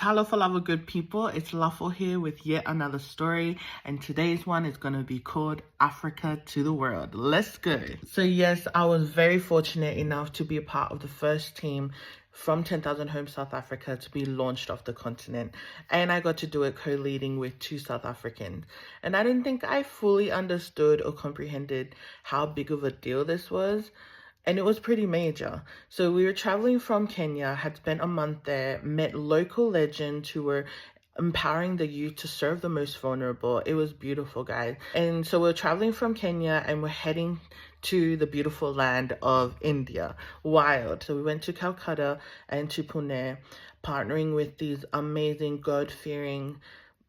Hello for love of good people, it's Lafo here with yet another story, and today's one is going to be called Africa to the World. Let's go. So yes, I was very fortunate enough to be a part of the first team from 10,000 Homes South Africa to be launched off the continent, and I got to do it co-leading with two South Africans. And I didn't think I fully understood or comprehended how big of a deal this was. And it was pretty major. So we were traveling from Kenya, had spent a month there, met local legends who were empowering the youth to serve the most vulnerable. It was beautiful, guys. And so we're traveling from Kenya and we're heading to the beautiful land of India. Wild. So we went to Calcutta and to Pune, partnering with these amazing, God-fearing,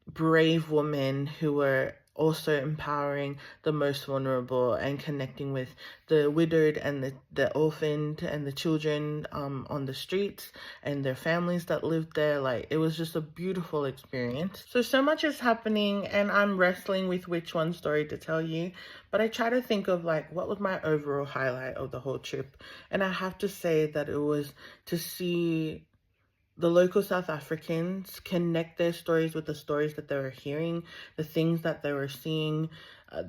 brave women who were also empowering the most vulnerable and connecting with the widowed and the orphaned and the children on the streets and their families that lived there. Like, it was just a beautiful experience. So much is happening and I'm wrestling with which one story to tell you, but I try to think of like what was my overall highlight of the whole trip. And I have to say that it was to see the local South Africans connect their stories with the stories that they were hearing, the things that they were seeing,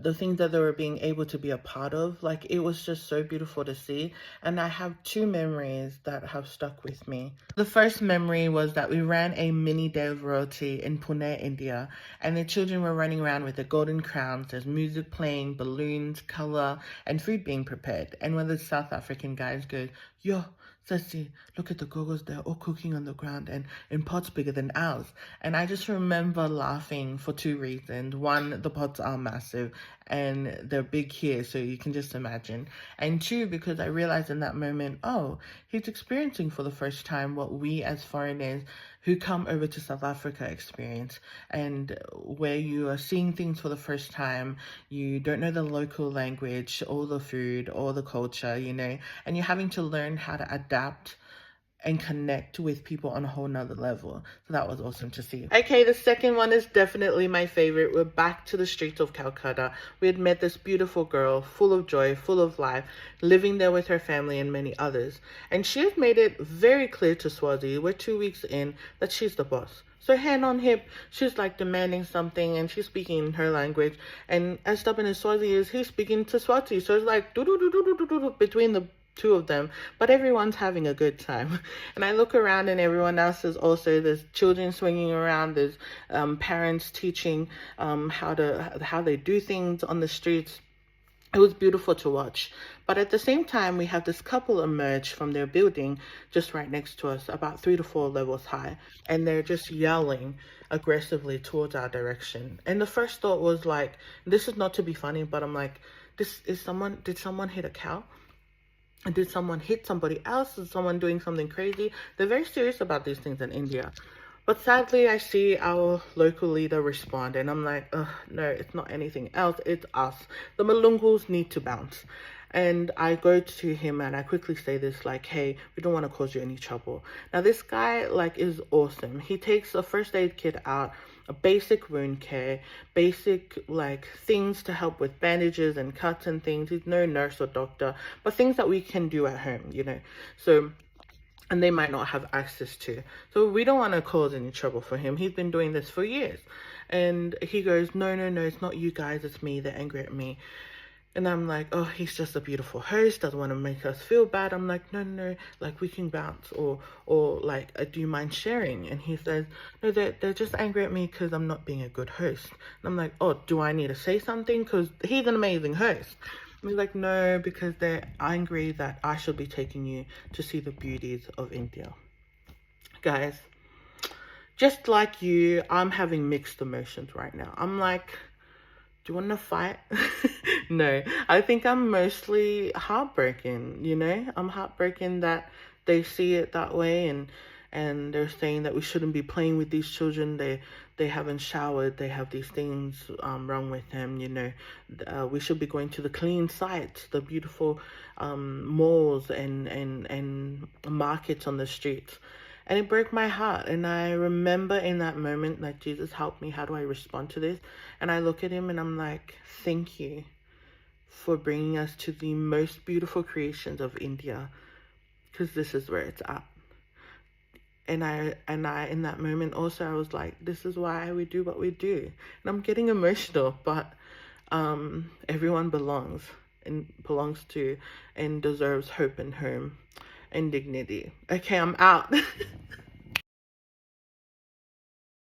the things that they were being able to be a part of. Like, it was just so beautiful to see. And I have two memories that have stuck with me. The first memory was that we ran a mini day of royalty in Pune, India, and the children were running around with their golden crowns. There's music playing, balloons, color, and food being prepared. And when the South African guys go, "Yo, Ceci, look at the gogos, they're all cooking on the ground and in pots bigger than ours." And I just remember laughing for two reasons. One, the pots are massive and they're big here, so you can just imagine. And two, because I realized in that moment, oh, he's experiencing for the first time what we as foreigners who come over to South Africa experience, and where you are seeing things for the first time, you don't know the local language or the food or the culture, and you're having to learn how to adapt and connect with people on a whole nother level. So that was awesome to see. Okay, the second one is definitely my favorite. We're back to the streets of Calcutta. We had met this beautiful girl, full of joy, full of life, living there with her family and many others. And she has made it very clear to Swazi, we're 2 weeks in, that she's the boss. So hand on hip, she's like demanding something and she's speaking in her language. And as stubborn as Swazi is, he's speaking to Swazi. So it's like do between the two of them, but everyone's having a good time. And I look around and everyone else is also, there's children swinging around, there's parents teaching how they do things on the streets. It was beautiful to watch. But at the same time, we have this couple emerge from their building just right next to us, about 3 to 4 levels high, and they're just yelling aggressively towards our direction. And the first thought was like, this is not to be funny, but I'm like, did someone hit a cow? Did someone hit somebody else? Is someone doing something crazy? They're very serious about these things in India. But sadly, I see our local leader respond, and I'm like, no, it's not anything else. It's us. The Malungus need to bounce. And I go to him and I quickly say this, like, hey, we don't want to cause you any trouble. Now, this guy, like, is awesome. He takes a first aid kit out, a basic wound care, basic, like, things to help with bandages and cuts and things. He's no nurse or doctor, but things that we can do at home, So, and they might not have access to. So we don't want to cause any trouble for him. He's been doing this for years. And he goes, no, it's not you guys, it's me. They're angry at me. And I'm like, oh, he's just a beautiful host, doesn't want to make us feel bad. I'm like, no, like, we can bounce, or like, do you mind sharing? And he says, no, they're just angry at me because I'm not being a good host. And I'm like, oh, do I need to say something? Because he's an amazing host. And he's like, no, because they're angry that I should be taking you to see the beauties of India. Guys, just like you, I'm having mixed emotions right now. I'm like, do you want to fight? No, I think I'm mostly heartbroken, I'm heartbroken that they see it that way, and they're saying that we shouldn't be playing with these children. They haven't showered, they have these things wrong with them, we should be going to the clean sites, the beautiful malls and markets on the streets. And it broke my heart. And I remember in that moment, like, Jesus, help me. How do I respond to this? And I look at him and I'm like, thank you for bringing us to the most beautiful creations of India, because this is where it's at. And I in that moment also, I was like, this is why we do what we do. And I'm getting emotional, but everyone belongs to and deserves hope and home and dignity. Okay, I'm out.